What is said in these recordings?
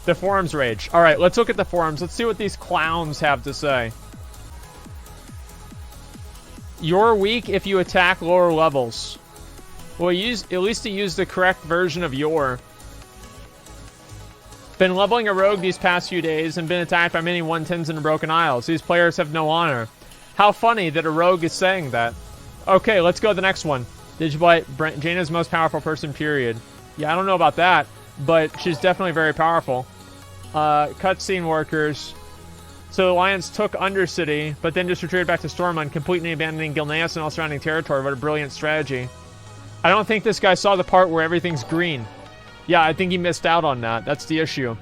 The forums rage. All right, let's look at the forums. Let's see what these clowns have to say. You're weak if you attack lower levels. Well, at least to use the correct version of your. Been leveling a rogue these past few days and been attacked by many 110s in the Broken Isles. These players have no honor. How funny that a rogue is saying that. Okay, let's go to the next one. Digibyte, Jaina's most powerful person, period. Yeah, I don't know about that, but she's definitely very powerful. Cutscene workers. So the Alliance took Undercity, but then just retreated back to Stormwind, completely abandoning Gilneas and all surrounding territory. What a brilliant strategy. I don't think this guy saw the part where everything's green. Yeah, I think he missed out on that. That's the issue.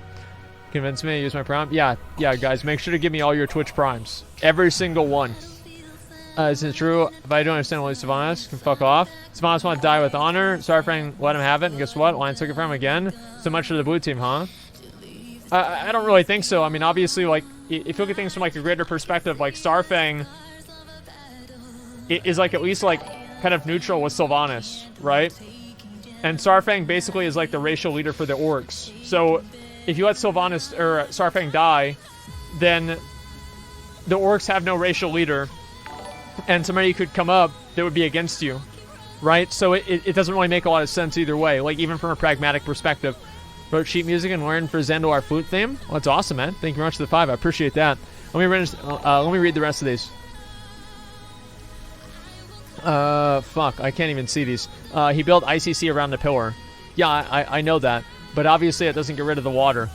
Convince me to use my prime? Yeah, guys, make sure to give me all your Twitch primes. Every single one. Is it true? If I don't understand what Sylvanas can fuck off. Sylvanas want to die with honor. Starfang let him have it, and guess what? Alliance took it from him again. So much for the blue team, huh? I don't really think so. I mean, obviously, like, if you look at things from, like, a greater perspective, like, Starfang is, like, at least, like, kind of neutral with Sylvanas, right? And Starfang basically is like the racial leader for the orcs. So if you let Sylvanas or Starfang die, then the orcs have no racial leader, and somebody could come up that would be against you, right? So it doesn't really make a lot of sense either way, like even from a pragmatic perspective. Wrote sheet music and learned for Zendor flute theme. Well, that's awesome, man. Thank you very much for the 5. I appreciate that. Let me read the rest of these. Fuck, I can't even see these. He built ICC around the pillar. Yeah, I know that, but obviously it doesn't get rid of the water.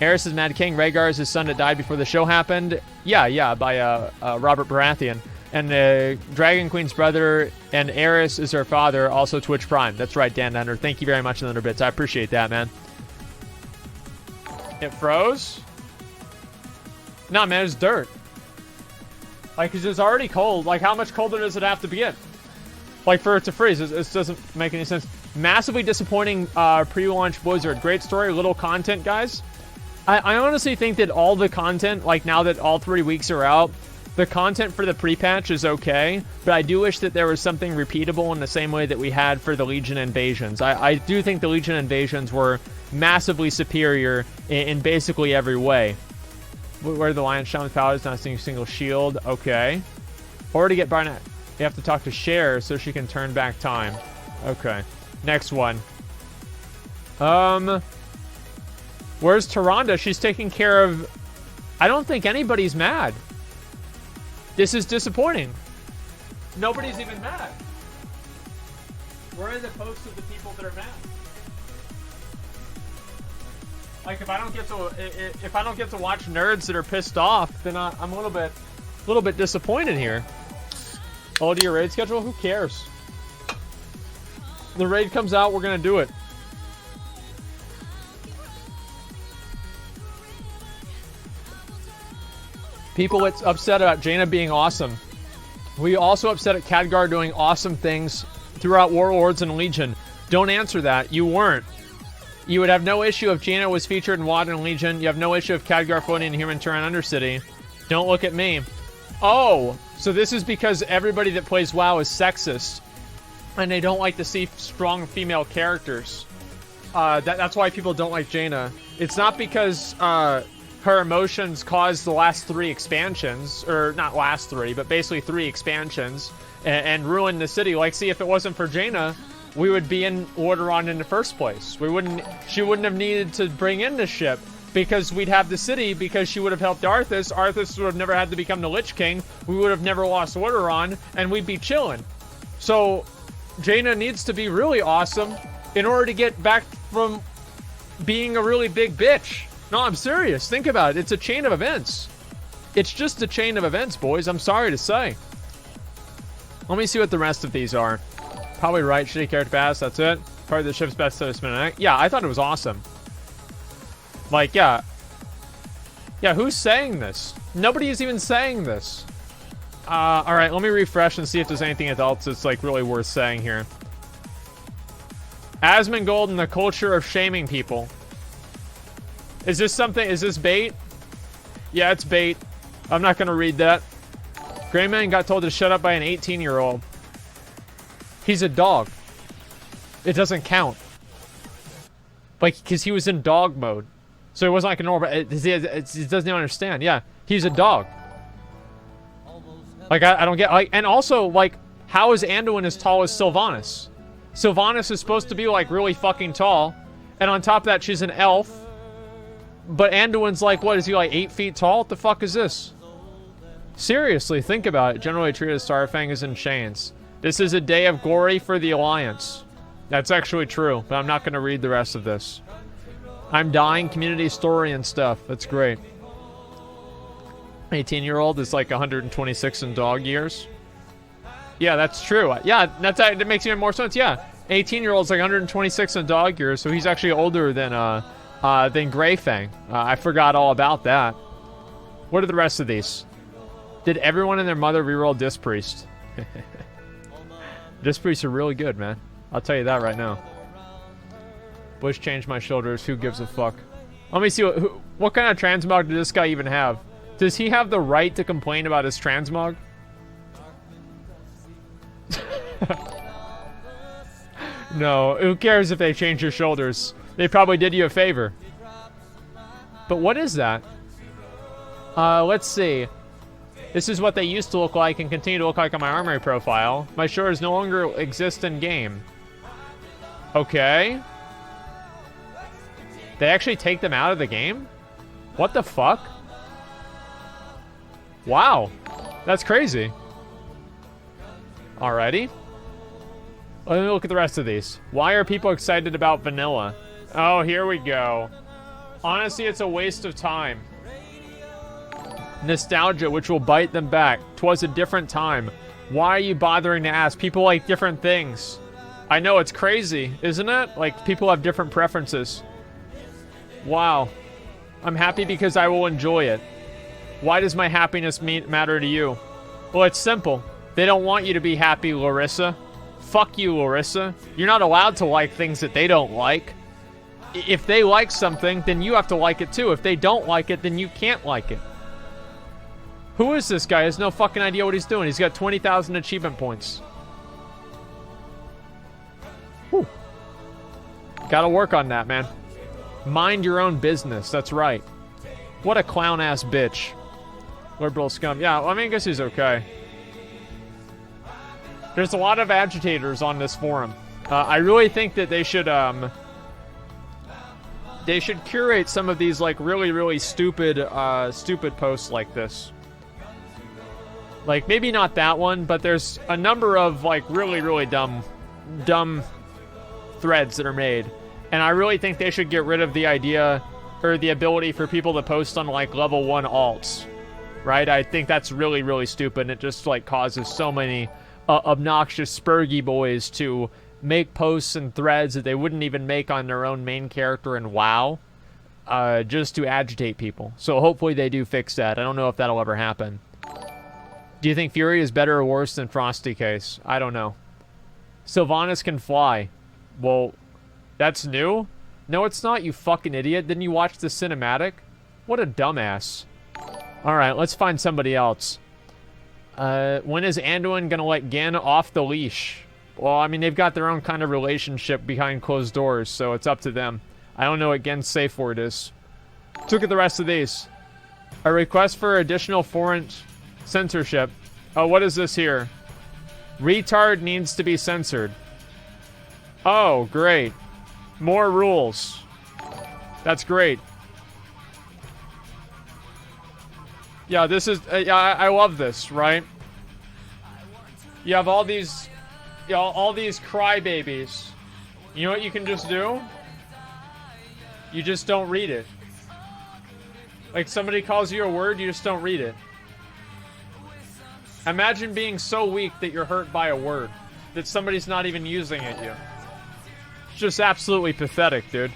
Eris is Mad King. Rhaegar is his son that died before the show happened. Yeah, by Robert Baratheon. And Dragon Queen's brother, and Eris is her father, also Twitch Prime. That's right, Dan Hunter. Thank you very much, Thunder Bits. I appreciate that, man. It froze? Nah, man, it's dirt. Like, cause it's already cold. Like, how much colder does it have to get? Like, for it to freeze? It doesn't make any sense. Massively disappointing pre-launch Blizzard. Great story, little content, guys. I honestly think that all the content, like, now that all 3 weeks are out, the content for the pre-patch is okay, but I do wish that there was something repeatable in the same way that we had for the Legion Invasions. I do think the Legion Invasions were massively superior in basically every way. Where the Lion Shaman's power is not seeing a single shield. Okay. Or to get Barnett, you have to talk to Cher so she can turn back time. Okay. Next one. Where's Tyrande? She's taking care of... I don't think anybody's mad. This is disappointing. Nobody's even mad. Where are the posts of the people that are mad? Like, if I don't get to watch nerds that are pissed off, then I'm a little bit disappointed here. Oh, to your raid schedule? Who cares? The raid comes out, we're gonna do it. People upset about Jaina being awesome. We also upset at Khadgar doing awesome things throughout Warlords and Legion. Don't answer that. You weren't. You would have no issue if Jaina was featured in WoD and Legion. You have no issue if Khadgar floating in Human Terran Undercity. Don't look at me. Oh, so this is because everybody that plays WoW is sexist, and they don't like to see strong female characters. That's why people don't like Jaina. It's not because her emotions caused the last 3 expansions, or not last 3, but basically 3 expansions, and ruined the city. Like, see, if it wasn't for Jaina, we would be in Lordaeron in the first place. She wouldn't have needed to bring in the ship, because we'd have the city, because she would have helped Arthas. Arthas would have never had to become the Lich King. We would have never lost Lordaeron, and we'd be chilling. So, Jaina needs to be really awesome in order to get back from being a really big bitch. No, I'm serious. Think about it. It's a chain of events. It's just a chain of events, boys. I'm sorry to say. Let me see what the rest of these are. Probably right. Shitty character pass. That's it. Probably the ship's best spin. Yeah, I thought it was awesome. Like, yeah. Yeah, who's saying this? Nobody is even saying this. Alright, let me refresh and see if there's anything else that's, like, really worth saying here. Asmongold and the culture of shaming people. Is this something? Is this bait? Yeah, it's bait. I'm not going to read that. Greyman got told to shut up by an 18-year-old. He's a dog. It doesn't count. Like, because he was in dog mode. So it wasn't like a normal. It doesn't even understand. Yeah, he's a dog. Like I don't get like, and also like, how is Anduin as tall as Sylvanas? Sylvanas is supposed to be like really fucking tall, and on top of that, she's an elf. But Anduin's like, what is he like 8 feet tall? What the fuck is this? Seriously, think about it. Generally treated as Starfang is in chains. This is a day of glory for the Alliance. That's actually true, but I'm not going to read the rest of this. I'm dying, community story and stuff. That's great. 18-year-old is like 126 in dog years. Yeah, that's true. Yeah, that makes even more sense. Yeah, 18-year-old's like 126 in dog years, so he's actually older than Greyfang. I forgot all about that. What are the rest of these? Did everyone and their mother reroll Disc Priest? Disc Priests are really good, man. I'll tell you that right now. Bush changed my shoulders. Who gives a fuck? Let me see what kind of transmog did this guy even have? Does he have the right to complain about his transmog? No, who cares if they change your shoulders? They probably did you a favor. But what is that? Let's see. This is what they used to look like and continue to look like on my armory profile. My shoulders no longer exist in game. Okay. They actually take them out of the game? What the fuck? Wow. That's crazy. Alrighty. Let me look at the rest of these. Why are people excited about vanilla? Oh, here we go. Honestly, it's a waste of time. Nostalgia, which will bite them back. 'Twas a different time. Why are you bothering to ask? People like different things. I know, it's crazy, isn't it? Like, people have different preferences. Wow. I'm happy because I will enjoy it. Why does my happiness matter to you? Well, it's simple. They don't want you to be happy, Larissa. Fuck you, Larissa. You're not allowed to like things that they don't like. If they like something, then you have to like it too. If they don't like it, then you can't like it. Who is this guy? He has no fucking idea what he's doing. He's got 20,000 achievement points. Whew. Gotta work on that, man. Mind your own business. That's right. What a clown-ass bitch. Liberal scum. Yeah, well, I mean, I guess he's okay. There's a lot of agitators on this forum. I really think that they should curate some of these, like, really, really stupid posts like this. Like, maybe not that one, but there's a number of, like, really, really dumb threads that are made. And I really think they should get rid of the idea, or the ability for people to post on, like, level 1 alts. Right? I think that's really, really stupid, and it just, like, causes so many obnoxious Spurgy boys to make posts and threads that they wouldn't even make on their own main character in WoW, just to agitate people. So hopefully they do fix that. I don't know if that'll ever happen. Do you think Fury is better or worse than Frosty Case? I don't know. Sylvanas can fly. Well, that's new? No, it's not, you fucking idiot. Didn't you watch the cinematic? What a dumbass. Alright, let's find somebody else. When is Anduin gonna let Gen off the leash? Well, I mean, they've got their own kind of relationship behind closed doors, so it's up to them. I don't know what Gen's safe word is. Let's look at the rest of these. A request for additional foreign censorship. Oh, what is this here? Retard needs to be censored. Oh, great. More rules. That's great. Yeah, this is... yeah, I love this, right? You have all these... you know, all these crybabies. You know what you can just do? You just don't read it. Like, somebody calls you a word, you just don't read it. Imagine being so weak that you're hurt by a word. That somebody's not even using at you. It's just absolutely pathetic, dude.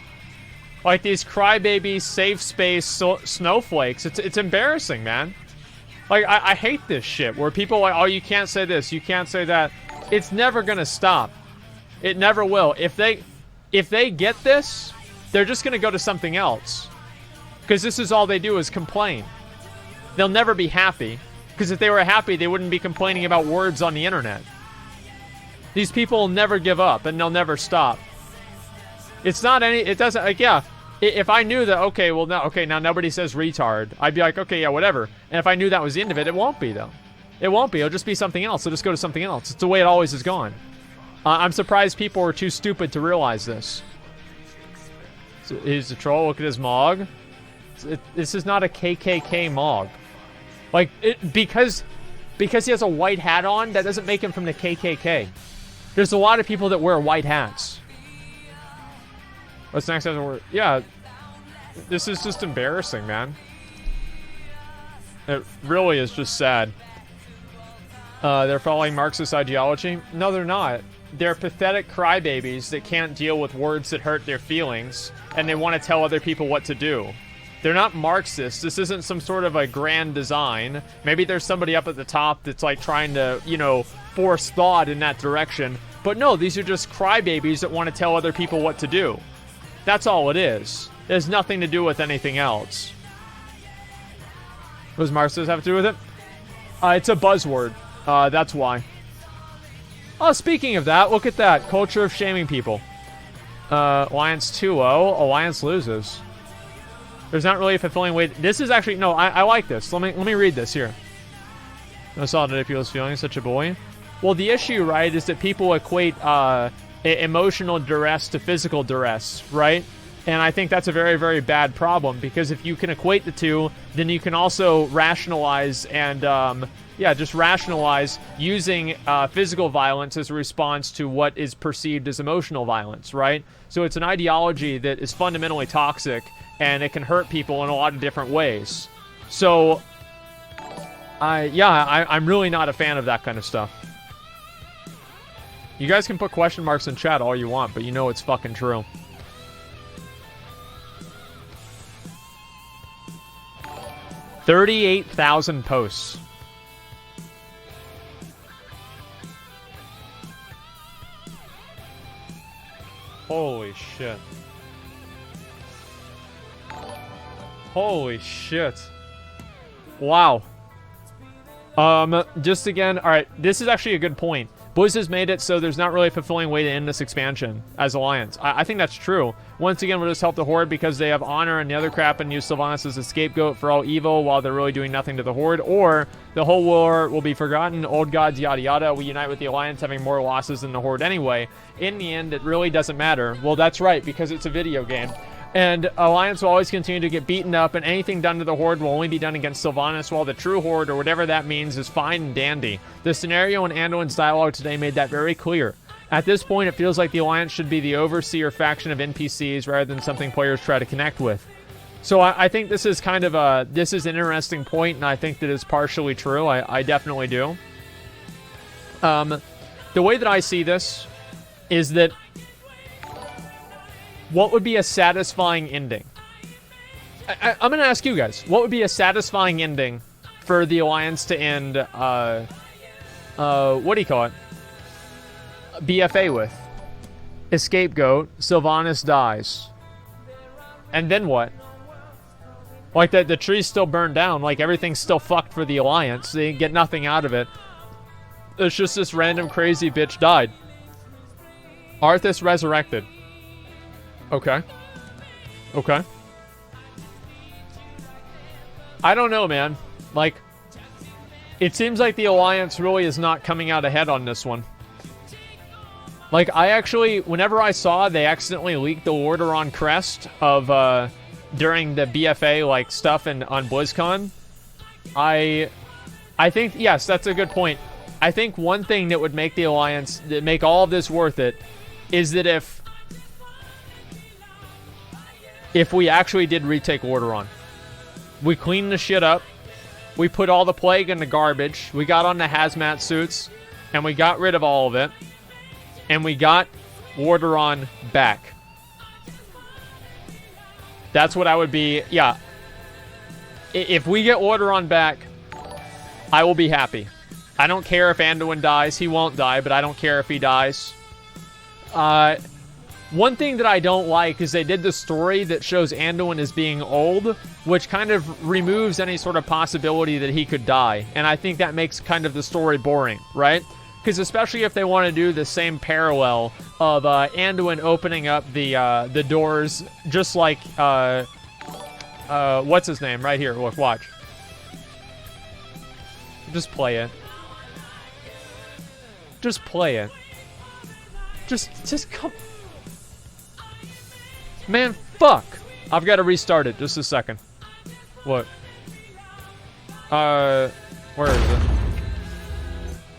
Like these crybaby safe space snowflakes. It's embarrassing, man. Like, I hate this shit where people are like, oh, you can't say this, you can't say that. It's never gonna stop. It never will. If they get this, they're just gonna go to something else. Because this is all they do is complain. They'll never be happy. Because if they were happy, they wouldn't be complaining about words on the internet. These people will never give up, and they'll never stop. It's not any... it doesn't... like, yeah. If I knew that, okay, well, now nobody says retard, I'd be like, okay, yeah, whatever. And if I knew that was the end of it, it won't be, though. It won't be. It'll just be something else. It'll just go to something else. It's the way it always has gone. I'm surprised people are too stupid to realize this. So he's a troll. Look at his mog. This is not a KKK mog. Like, because he has a white hat on, that doesn't make him from the KKK. There's a lot of people that wear white hats. What's next? Yeah, this is just embarrassing, man. It really is just sad. They're following Marxist ideology? No, they're not. They're pathetic crybabies that can't deal with words that hurt their feelings, and they want to tell other people what to do. They're not Marxists. This isn't some sort of a grand design. Maybe there's somebody up at the top that's like trying to, you know, force thought in that direction. But no, these are just crybabies that want to tell other people what to do. That's all it is. It has nothing to do with anything else. What does Marxist have to do with it? It's a buzzword. That's why. Oh, speaking of that, look at that. Culture of shaming people. Alliance 2-0. Alliance loses. There's not really a fulfilling way. This is actually... No, I like this. Let me read this here. No solid people's feelings, such a boy. Well, the issue, right, is that people equate emotional duress to physical duress, right? And I think that's a very, very bad problem, because if you can equate the two, then you can also rationalize and, just rationalize using physical violence as a response to what is perceived as emotional violence, right? So it's an ideology that is fundamentally toxic, and it can hurt people in a lot of different ways. So, I'm really not a fan of that kind of stuff. You guys can put question marks in chat all you want, but you know it's fucking true. $38,000 posts. Holy shit. Holy shit. Wow. Just again, alright, this is actually a good point. Blizz has made it so there's not really a fulfilling way to end this expansion as Alliance. I think that's true. Once again, we'll just help the Horde because they have honor and the other crap and use Sylvanas as a scapegoat for all evil while they're really doing nothing to the Horde. Or the whole war will be forgotten, old gods, yada yada. We unite with the Alliance having more losses than the Horde anyway. In the end, it really doesn't matter. Well, that's right, because it's a video game. And Alliance will always continue to get beaten up, and anything done to the Horde will only be done against Sylvanas, while the true Horde, or whatever that means, is fine and dandy. The scenario in Anduin's dialogue today made that very clear. At this point, it feels like the Alliance should be the overseer faction of NPCs rather than something players try to connect with. So I think this is kind of an interesting point, and I think that it's partially true. I definitely do. The way that I see this is that what would be a satisfying ending? I'm going to ask you guys. What would be a satisfying ending for the Alliance to end, what do you call it? BFA with? A scapegoat, Sylvanas dies. And then what? Like, the tree's still burned down. Like, everything's still fucked for the Alliance. They get nothing out of it. It's just this random crazy bitch died. Arthas resurrected. Okay. Okay. I don't know, man. Like, it seems like the Alliance really is not coming out ahead on this one. Like, I actually, whenever I saw they accidentally leaked the Lordaeron crest of, during the BFA, like, stuff on BlizzCon, I think, yes, that's a good point. I think one thing that would make the Alliance, that make all of this worth it, is that if we actually did retake Lordaeron. We cleaned the shit up. We put all the plague in the garbage. We got on the hazmat suits. And we got rid of all of it. And we got Lordaeron back. That's what I would be... Yeah. If we get Lordaeron back, I will be happy. I don't care if Anduin dies. He won't die, but I don't care if he dies. One thing that I don't like is they did the story that shows Anduin as being old, which kind of removes any sort of possibility that he could die. And I think that makes kind of the story boring, right? Because especially if they want to do the same parallel of Anduin opening up the doors, just like what's his name right here. Look, watch. Just play it. Just play it. Just come. Man, fuck. I've got to restart it. Just a second. What? Where is it?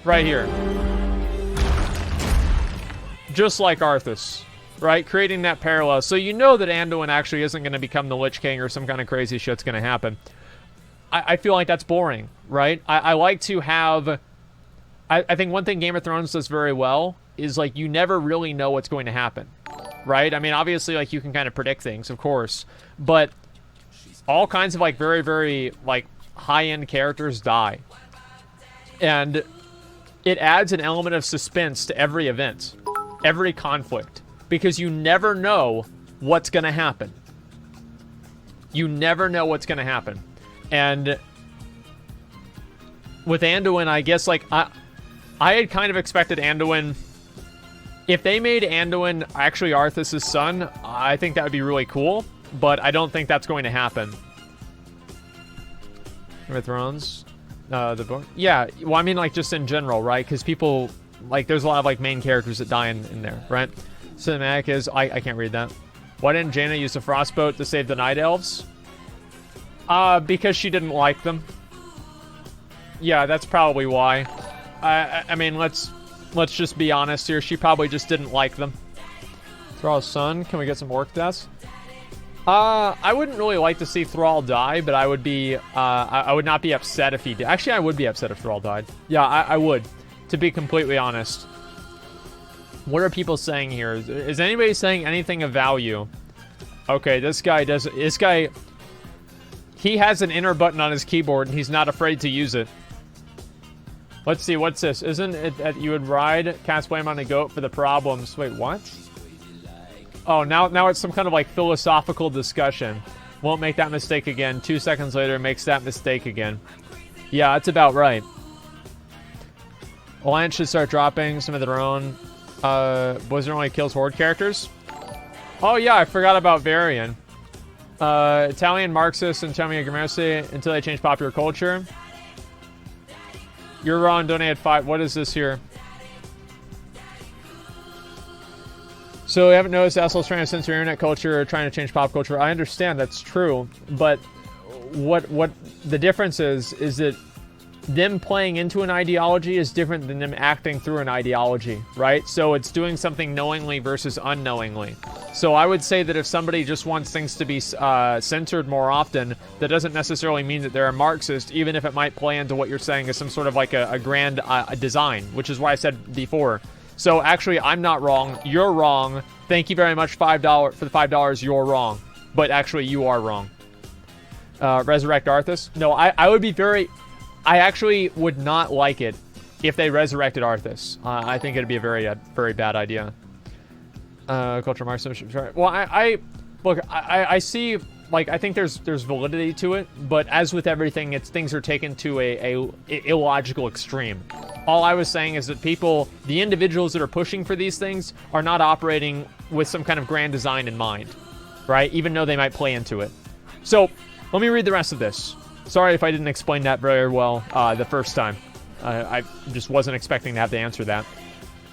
Right here. Just like Arthas, right? Creating that parallel. So you know that Anduin actually isn't going to become the Lich King or some kind of crazy shit's going to happen. I feel like that's boring, right? I like to have... I think one thing Game of Thrones does very well is, like, you never really know what's going to happen, right? I mean, obviously, like, you can kind of predict things, of course, but all kinds of, like, very, very, like, high-end characters die. And it adds an element of suspense to every event, every conflict, because you never know what's going to happen. You never know what's going to happen. And with Anduin, I guess, like, I had kind of expected Anduin... If they made Anduin actually Arthas' son, I think that would be really cool, but I don't think that's going to happen. Game of Thrones? The book? Yeah, well, I mean, like, just in general, right? Because people, like, there's a lot of, like, main characters that die in there, right? Cinematic is... I can't read that. Why didn't Jaina use the Frostboat to save the Night Elves? Because she didn't like them. Yeah, that's probably why. I mean, let's just be honest here. She probably just didn't like them. Thrall's son. Can we get some orc deaths? I wouldn't really like to see Thrall die, but I would be, I would not be upset if he did. Actually, I would be upset if Thrall died. Yeah, I would, to be completely honest. What are people saying here? Is anybody saying anything of value? Okay, this guy, he has an enter button on his keyboard, and he's not afraid to use it. Let's see, what's this? Isn't it that you would cast blame on a goat for the problems? Wait, what? Oh, now it's some kind of, like, philosophical discussion. Won't make that mistake again. 2 seconds later, makes that mistake again. Yeah, that's about right. Alliance should start dropping some of their own. Blizzard only kills Horde characters. Oh, yeah, I forgot about Varian. Italian Marxists and Tommy Gramercy until they change popular culture. You're wrong, donated 5. What is this here? So you haven't noticed assholes trying to censor internet culture or trying to change pop culture. I understand that's true, but what the difference is that them playing into an ideology is different than them acting through an ideology, right? So it's doing something knowingly versus unknowingly. So I would say that if somebody just wants things to be censored more often, that doesn't necessarily mean that they're a Marxist, even if it might play into what you're saying as some sort of like a grand design, which is why I said before. So actually, I'm not wrong. You're wrong. Thank you very much, $5 for the $5. You're wrong, but actually, you are wrong. Resurrect Arthas? No, I would be very. I actually would not like it if they resurrected Arthas. I think it'd be a very bad idea. Culture Marxism. Well, look. I see. Like, I think there's validity to it, but as with everything, things are taken to a illogical extreme. All I was saying is that the individuals that are pushing for these things, are not operating with some kind of grand design in mind, right? Even though they might play into it. So, let me read the rest of this. Sorry if I didn't explain that very well the first time. I just wasn't expecting to have to answer that.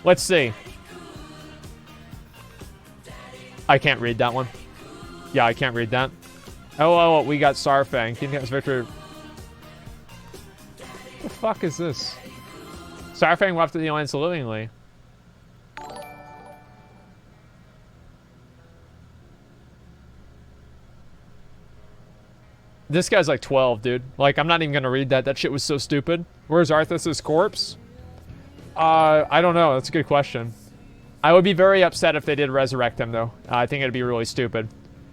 Let's see. I can't read that one. Yeah, I can't read that. Oh, we got Sarfang. Team Captain's victory. What the fuck is this? Sarfang left the Alliance willingly. This guy's like 12, dude. Like, I'm not even gonna read that. That shit was so stupid. Where's Arthas' corpse? I don't know. That's a good question. I would be very upset if they did resurrect him, though. I think it'd be really stupid.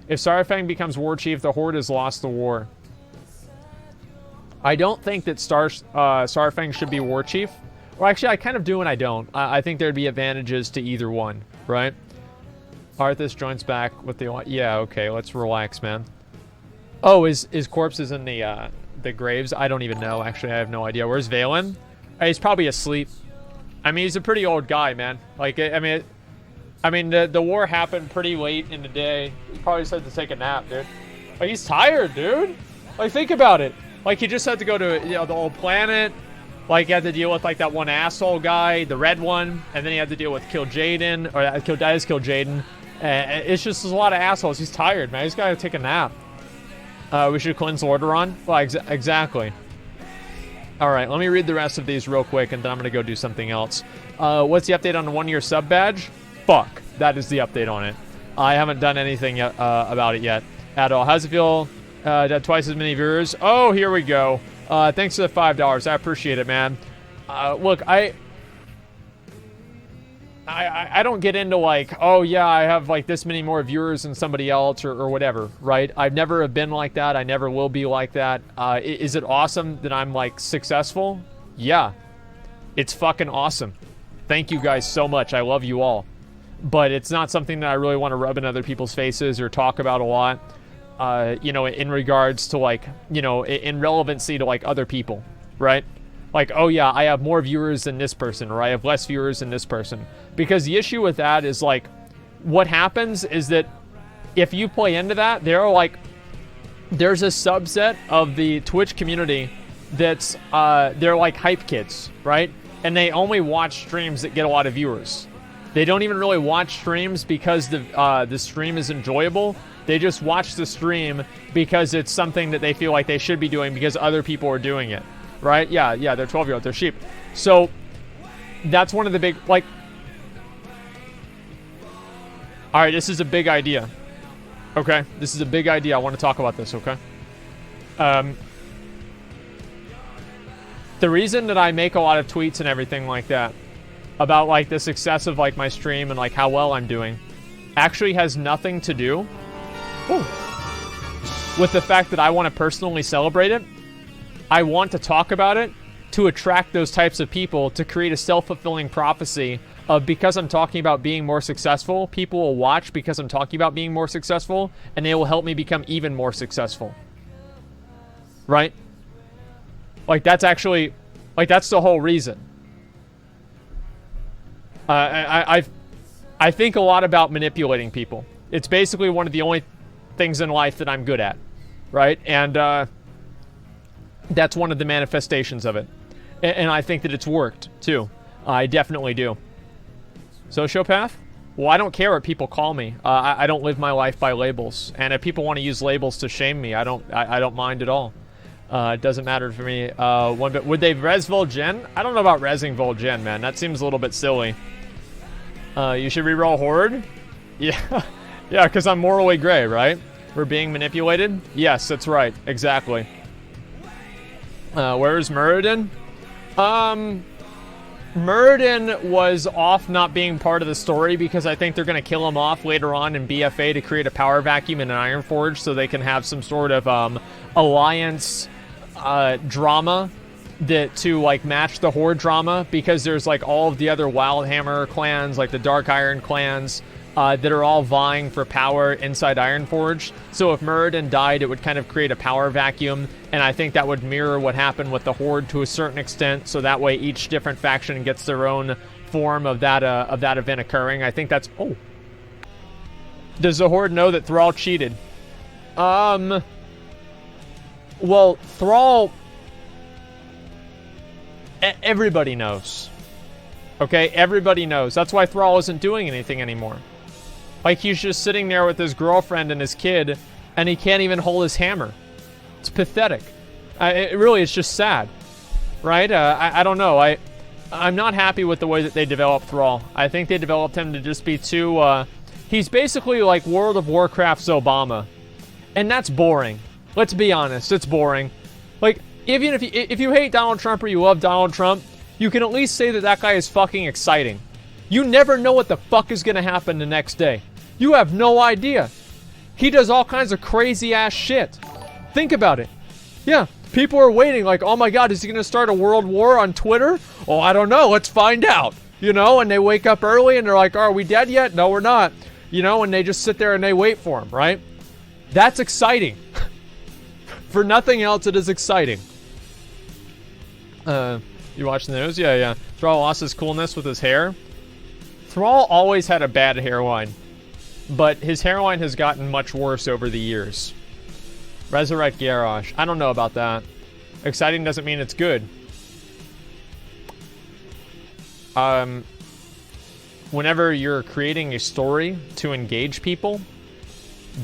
If Sarfang becomes war chief, the Horde has lost the war. I don't think that Sarfang should be war chief. Well, actually, I kind of do and I don't. I think there'd be advantages to either one, right? Arthas joins back with the... Yeah, okay, let's relax, man. Oh, his corpse is in the graves? I don't even know. Actually, I have no idea. Where's Valen? He's probably asleep. I mean, he's a pretty old guy, man. Like, the war happened pretty late in the day. He probably just had to take a nap, dude. Like, he's tired, dude. Like, think about it. Like, he just had to go to, you know, the old planet. Like, he had to deal with, like, that one asshole guy, the red one. And then he had to deal with Kill Jaden. Or, Kill Jaden. It's just a lot of assholes. He's tired, man. He's got to take a nap. We should cleanse Lordaeron. Well, exactly. All right, let me read the rest of these real quick, and then I'm going to go do something else. What's the update on the 1-year sub badge? Fuck. That is the update on it. I haven't done anything yet, about it yet at all. How's it feel? Twice as many viewers. Oh, here we go. Thanks for the $5. I appreciate it, man. Look, I don't get into like, oh yeah, I have like this many more viewers than somebody else or whatever, right? I've never been like that. I never will be like that. Is it awesome that I'm like successful? Yeah. It's fucking awesome. Thank you guys so much. I love you all. But it's not something that I really want to rub in other people's faces or talk about a lot. You know, in regards to like, you know, in relevancy to like other people, right? Like, oh yeah, I have more viewers than this person, or I have less viewers than this person. Because the issue with that is like, what happens is that if you play into that, there's a subset of the Twitch community that's, they're like hype kids, right? And they only watch streams that get a lot of viewers. They don't even really watch streams because the stream is enjoyable. They just watch the stream because it's something that they feel like they should be doing because other people are doing it. Right? Yeah, they're 12-year-olds. They're sheep. So, that's one of the big, like... Alright, this is a big idea. Okay? This is a big idea. I want to talk about this, okay? The reason that I make a lot of tweets and everything like that about, like, the success of, like, my stream and, like, how well I'm doing actually has nothing to do with the fact that I want to personally celebrate it. I want to talk about it to attract those types of people, to create a self-fulfilling prophecy of, because I'm talking about being more successful, people will watch because I'm talking about being more successful, and they will help me become even more successful. Right? Like, that's actually, like, that's the whole reason. I think a lot about manipulating people. It's basically one of the only things in life that I'm good at. Right? And, that's one of the manifestations of it. And I think that it's worked, too. I definitely do. Sociopath? Well, I don't care what people call me. I don't live my life by labels. And if people want to use labels to shame me, I don't mind at all. It doesn't matter for me. Would they res Vol'jin? I don't know about resing Vol'jin, man. That seems a little bit silly. You should reroll Horde? Yeah. Yeah, because I'm morally gray, right? We're being manipulated? Yes, that's right. Exactly. Where's Muradin? Muradin was off not being part of the story because I think they're going to kill him off later on in BFA to create a power vacuum in an Ironforge so they can have some sort of alliance drama to like match the Horde drama, because there's like all of the other Wildhammer clans, like the Dark Iron clans, that are all vying for power inside Ironforge. So if Muradin died, it would kind of create a power vacuum, and I think that would mirror what happened with the Horde to a certain extent, so that way each different faction gets their own form of that event occurring. I think that's... Oh. Does the Horde know that Thrall cheated? Well, Thrall... Everybody knows. Okay? Everybody knows. That's why Thrall isn't doing anything anymore. Like, he's just sitting there with his girlfriend and his kid, and he can't even hold his hammer. It's pathetic. It's just sad. Right? I don't know. I'm not happy with the way that they developed Thrall. I think they developed him to just be too, he's basically like World of Warcraft's Obama. And that's boring. Let's be honest. It's boring. Like, even if you hate Donald Trump or you love Donald Trump, you can at least say that that guy is fucking exciting. You never know what the fuck is going to happen the next day. You have no idea. He does all kinds of crazy ass shit. Think about it. Yeah, people are waiting like, oh my god, is he going to start a world war on Twitter? Oh, I don't know. Let's find out. You know, and they wake up early and they're like, are we dead yet? No, we're not. You know, and they just sit there and they wait for him, right? That's exciting. For nothing else, it is exciting. You watching the news? Yeah. Thrall lost his coolness with his hair. Thrall always had a bad hairline, but his hairline has gotten much worse over the years. Resurrect Garrosh. I don't know about that. Exciting doesn't mean it's good. Whenever you're creating a story to engage people,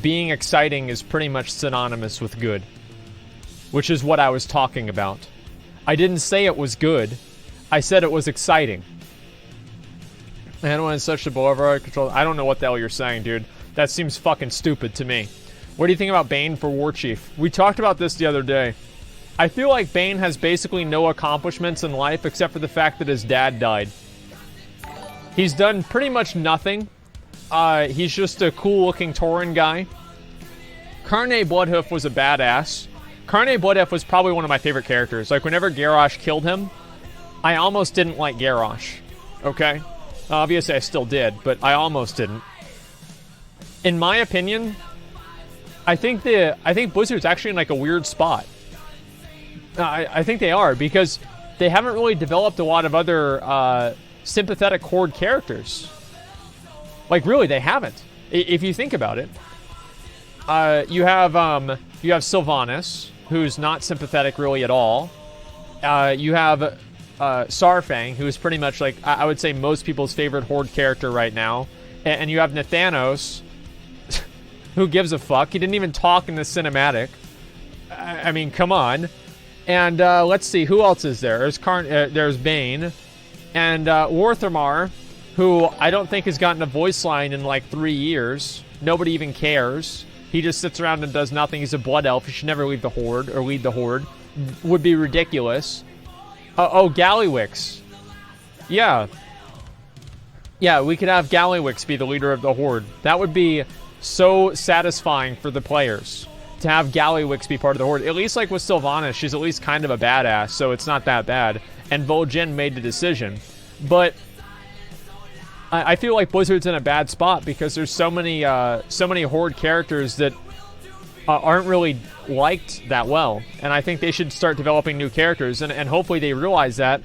being exciting is pretty much synonymous with good, which is what I was talking about. I didn't say it was good. I said it was exciting. And when it's such a override control, I don't know what the hell you're saying, dude. That seems fucking stupid to me. What do you think about Bane for War Chief? We talked about this the other day. I feel like Bane has basically no accomplishments in life except for the fact that his dad died. He's done pretty much nothing. He's just a cool-looking Tauren guy. Carne Bloodhoof was a badass. Carne Bloodhoof was probably one of my favorite characters. Like, whenever Garrosh killed him, I almost didn't like Garrosh. Okay? Obviously, I still did, but I almost didn't. In my opinion, I think Blizzard's actually in, like, a weird spot. I think they are, because they haven't really developed a lot of other sympathetic Horde characters. Like, really, they haven't. If you think about it. You have Sylvanas, who's not sympathetic really at all. You have Sarfang, who is pretty much, like, I would say most people's favorite Horde character right now. And you have Nathanos, who gives a fuck? He didn't even talk in the cinematic. I mean, come on. And let's see, who else is there? There's Bane. And Warthamar, who I don't think has gotten a voice line in like 3 years. Nobody even cares. He just sits around and does nothing. He's a blood elf. He should never leave the Horde, or lead the Horde. Would be ridiculous. Gallywix. Yeah. Yeah, we could have Gallywix be the leader of the Horde. That would be so satisfying for the players, to have Gallywix be part of the Horde. At least, like, with Sylvanas, she's at least kind of a badass, so it's not that bad. And Vol'jin made the decision. But I feel like Blizzard's in a bad spot because there's so many Horde characters that aren't really liked that well. And I think they should start developing new characters, and hopefully they realize that